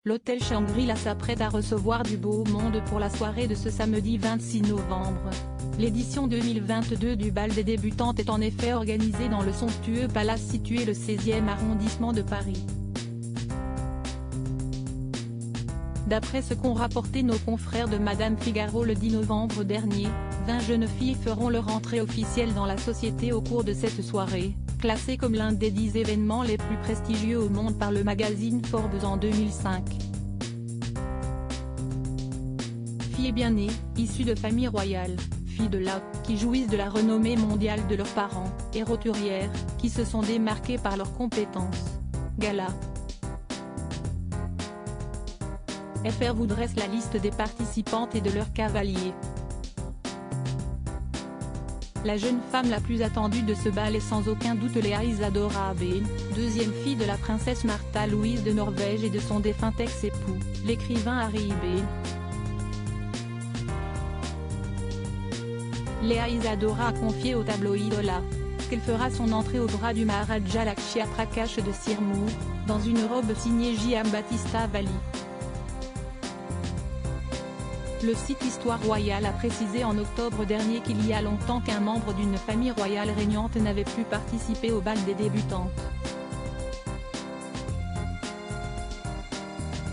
l'hôtel Shangri-La s'apprête à recevoir du beau monde pour la soirée de ce samedi 26 novembre. L'édition 2022 du bal des débutantes est en effet organisée dans le somptueux palace situé le 16e arrondissement de Paris. D'après ce qu'ont rapporté nos confrères de Madame Figaro le 10 novembre dernier, 20 jeunes filles feront leur entrée officielle dans la société au cours de cette soirée, classée comme l'un des 10 événements les plus prestigieux au monde par le magazine Forbes en 2005. Filles bien nées, issues de familles royales, filles de la, qui jouissent de la renommée mondiale de leurs parents, et roturières, qui se sont démarquées par leurs compétences. Gala. FR vous dresse la liste des participantes et de leurs cavaliers. La jeune femme la plus attendue de ce bal est sans aucun doute Lea Isadora Abel, deuxième fille de la princesse Martha Louise de Norvège et de son défunt ex-époux, l'écrivain Harry Ibel. Lea Isadora a confié au tabloïd Hola qu'elle fera son entrée au bras du Maharaja Lakshya Prakash de Sirmour, dans une robe signée Giambattista Valli. Le site Histoire Royale a précisé en octobre dernier qu'il y a longtemps qu'un membre d'une famille royale régnante n'avait pu participer au bal des débutantes.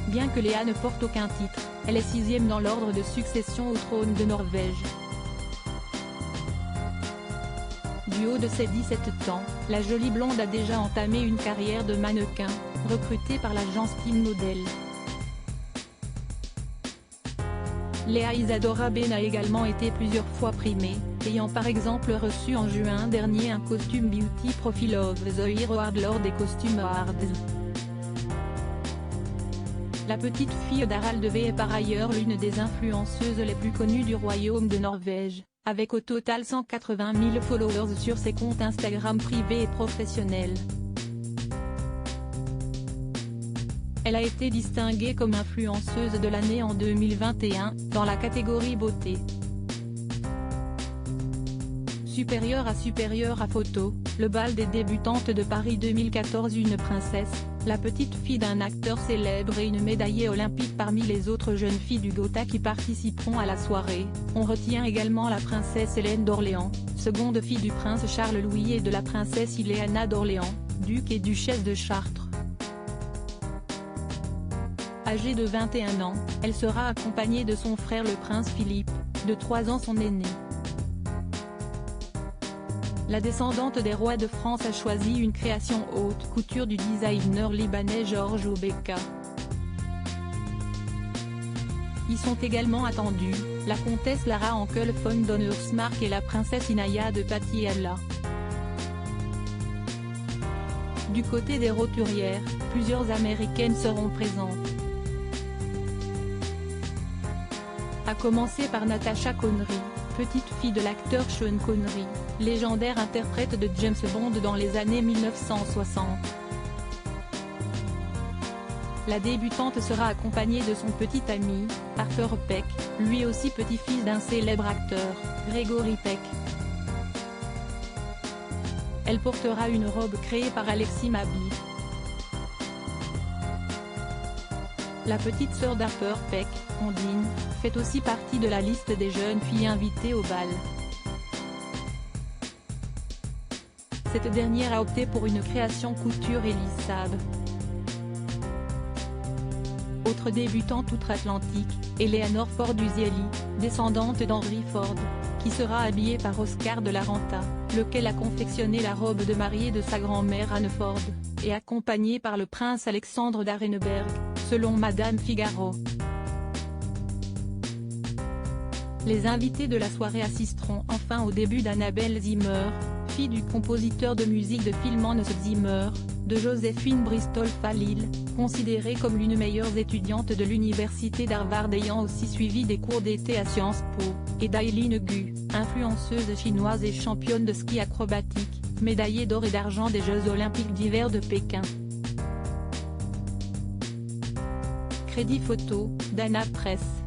Bien que Léa ne porte aucun titre, elle est 6e dans l'ordre de succession au trône de Norvège. Du haut de ses 17 ans, la jolie blonde a déjà entamé une carrière de mannequin, recrutée par l'agence Team Model. Lea Isadora Abel a également été plusieurs fois primée, ayant par exemple reçu en juin dernier un costume Beauty Profile of the Year Award lors des Costume Awards. La petite fille d'Harald V est par ailleurs l'une des influenceuses les plus connues du royaume de Norvège, avec au total 180 000 followers sur ses comptes Instagram privés et professionnels. Elle a été distinguée comme influenceuse de l'année en 2021, dans la catégorie beauté. Supérieure à photo, le bal des débutantes de Paris 2014. Une princesse, la petite fille d'un acteur célèbre et une médaillée olympique parmi les autres jeunes filles du Gotha qui participeront à la soirée. On retient également la princesse Hélène d'Orléans, seconde fille du prince Charles-Louis et de la princesse Iléana d'Orléans, duc et duchesse de Chartres. Âgée de 21 ans, elle sera accompagnée de son frère le prince Philippe, de 3 ans son aîné. La descendante des rois de France a choisi une création haute couture du designer libanais Georges Obeka. Y sont également attendus, la comtesse Lara Ankel von Donnersmarck et la princesse Inaya de Patiala. Du côté des roturières, plusieurs américaines seront présentes. À commencer par Natasha Connery, petite fille de l'acteur Sean Connery, légendaire interprète de James Bond dans les années 1960. La débutante sera accompagnée de son petit ami, Arthur Peck, lui aussi petit-fils d'un célèbre acteur, Gregory Peck. Elle portera une robe créée par Alexis Mabi. La petite sœur d'Arthur Peck, Ondine, fait aussi partie de la liste des jeunes filles invitées au bal. Cette dernière a opté pour une création couture et lissable. Autre débutante outre-Atlantique, Eleanor Ford-Uzieli, descendante d'Henry Ford, qui sera habillée par Oscar de la Renta, lequel a confectionné la robe de mariée de sa grand-mère Anne Ford, et accompagnée par le prince Alexandre d'Arenberg, selon Madame Figaro. Les invités de la soirée assisteront enfin au début d'Annabelle Zimmer, fille du compositeur de musique de film Hans Zimmer, de Joséphine Bristol Falil, considérée comme l'une des meilleures étudiantes de l'université d'Harvard ayant aussi suivi des cours d'été à Sciences Po, et d'Aileen Gu, influenceuse chinoise et championne de ski acrobatique, médaillée d'or et d'argent des Jeux olympiques d'hiver de Pékin. Crédit photo, Dana Press.